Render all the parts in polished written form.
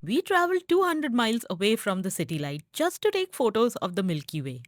We traveled 200 miles away from the city light just to take photos of the Milky Way.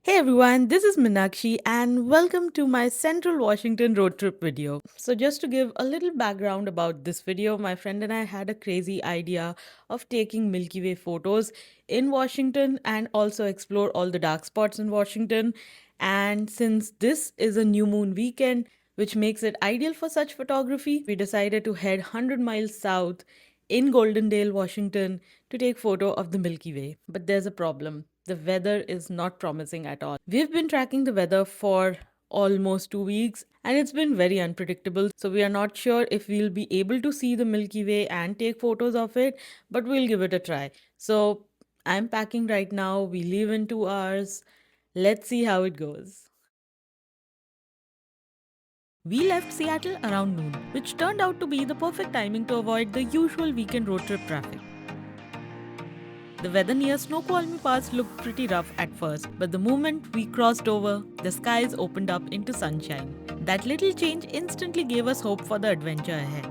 Hey everyone, this is Minakshi and welcome to my Central Washington road trip video. So just to give a little background about this video, my friend and I had a crazy idea of taking Milky Way photos in Washington and also explore all the dark spots in Washington. And since this is a new moon weekend, which makes it ideal for such photography, we decided to head 100 miles south in Goldendale, Washington, to take photo of the Milky Way. But there's a problem. The weather is not promising at all. We've been tracking the weather for almost 2 weeks and it's been very unpredictable. So we are not sure if we'll be able to see the Milky Way and take photos of it, but we'll give it a try. So I'm packing right now. We leave in 2 hours. Let's see how it goes. We left Seattle around noon, which turned out to be the perfect timing to avoid the usual weekend road trip traffic. The weather near Snoqualmie Pass looked pretty rough at first, but the moment we crossed over, the skies opened up into sunshine. That little change instantly gave us hope for the adventure ahead.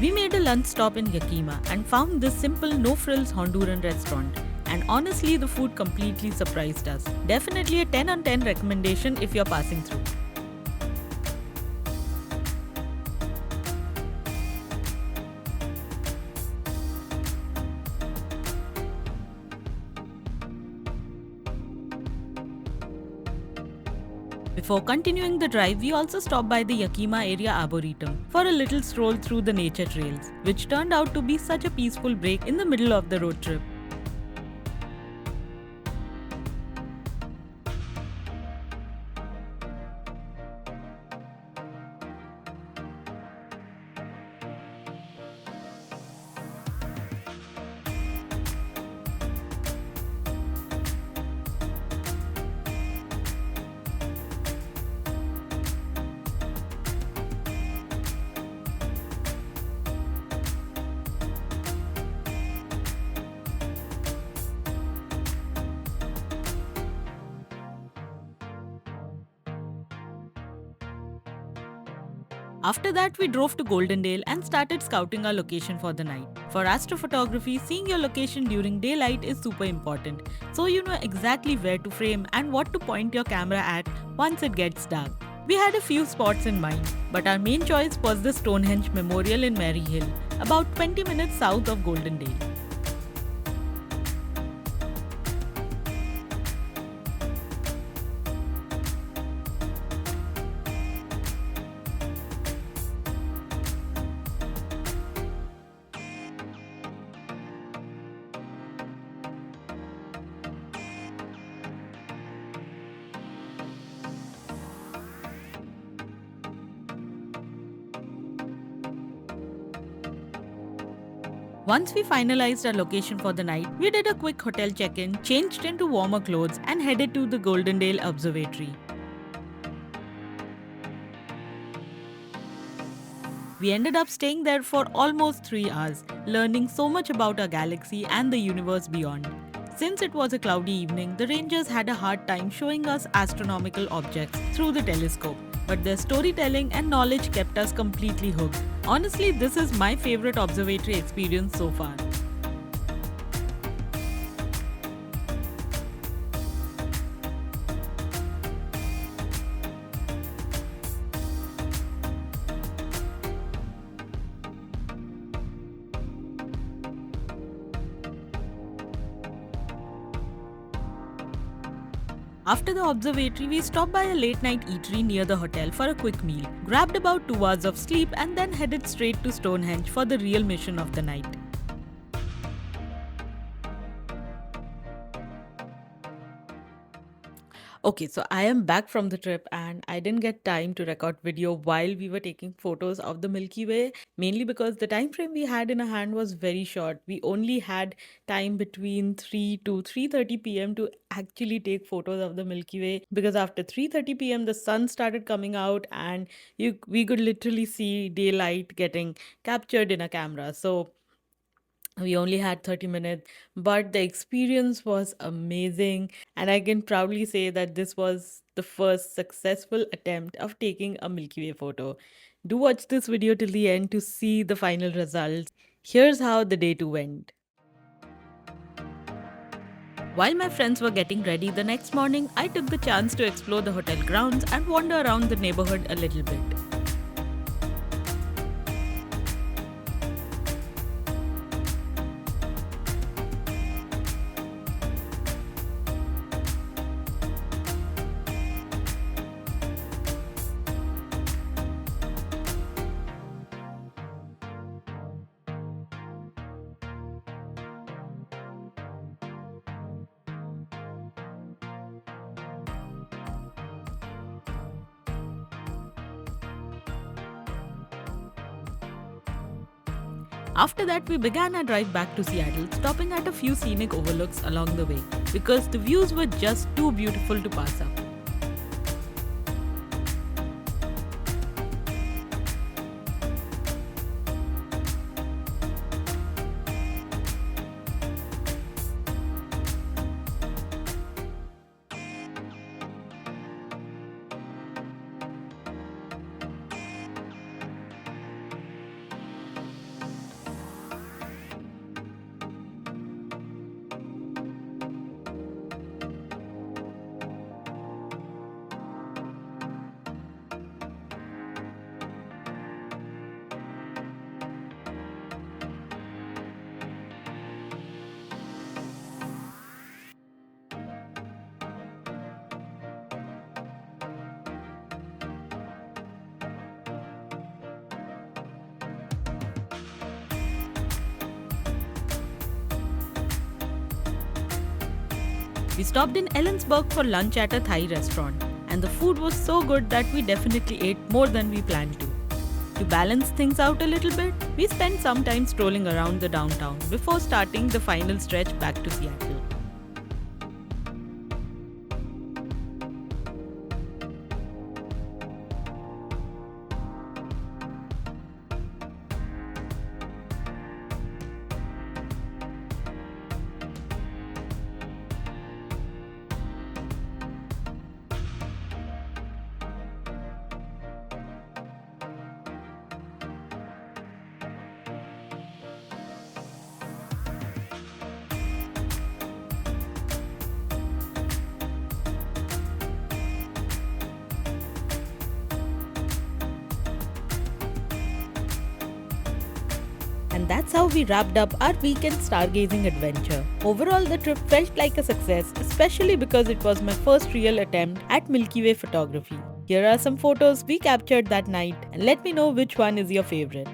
We made a lunch stop in Yakima and found this simple no-frills Honduran restaurant. And honestly, the food completely surprised us. Definitely a 10 on 10 recommendation if you're passing through. Before continuing the drive, we also stopped by the Yakima Area Arboretum for a little stroll through the nature trails, which turned out to be such a peaceful break in the middle of the road trip. After that, we drove to Goldendale and started scouting our location for the night. For astrophotography, seeing your location during daylight is super important, so you know exactly where to frame and what to point your camera at once it gets dark. We had a few spots in mind, but our main choice was the Stonehenge Memorial in Maryhill, about 20 minutes south of Goldendale. Once we finalized our location for the night, we did a quick hotel check-in, changed into warmer clothes, and headed to the Goldendale Observatory. We ended up staying there for almost 3 hours, learning so much about our galaxy and the universe beyond. Since it was a cloudy evening, the rangers had a hard time showing us astronomical objects through the telescope, but their storytelling and knowledge kept us completely hooked. Honestly, this is my favorite observatory experience so far. After the observatory, we stopped by a late night eatery near the hotel for a quick meal, grabbed about 2 hours of sleep, and then headed straight to Stonehenge for the real mission of the night. Okay, so I am back from the trip and I didn't get time to record video while we were taking photos of the Milky Way, mainly because the time frame we had in our hand was very short. We only had time between 3 to 3:30 p.m. to actually take photos of the Milky Way because after 3:30 p.m. the sun started coming out and we could literally see daylight getting captured in a camera. So we only had 30 minutes, but the experience was amazing. And I can proudly say that this was the first successful attempt of taking a Milky Way photo. Do watch this video till the end to see the final results. Here's how the day 2 went. While my friends were getting ready the next morning, I took the chance to explore the hotel grounds and wander around the neighborhood a little bit. After that, we began our drive back to Seattle, stopping at a few scenic overlooks along the way because the views were just too beautiful to pass up. We stopped in Ellensburg for lunch at a Thai restaurant, and the food was so good that we definitely ate more than we planned to. To balance things out a little bit, we spent some time strolling around the downtown before starting the final stretch back to Seattle. And that's how we wrapped up our weekend stargazing adventure. Overall, the trip felt like a success, especially because it was my first real attempt at Milky Way photography. Here are some photos we captured that night, and let me know which one is your favorite.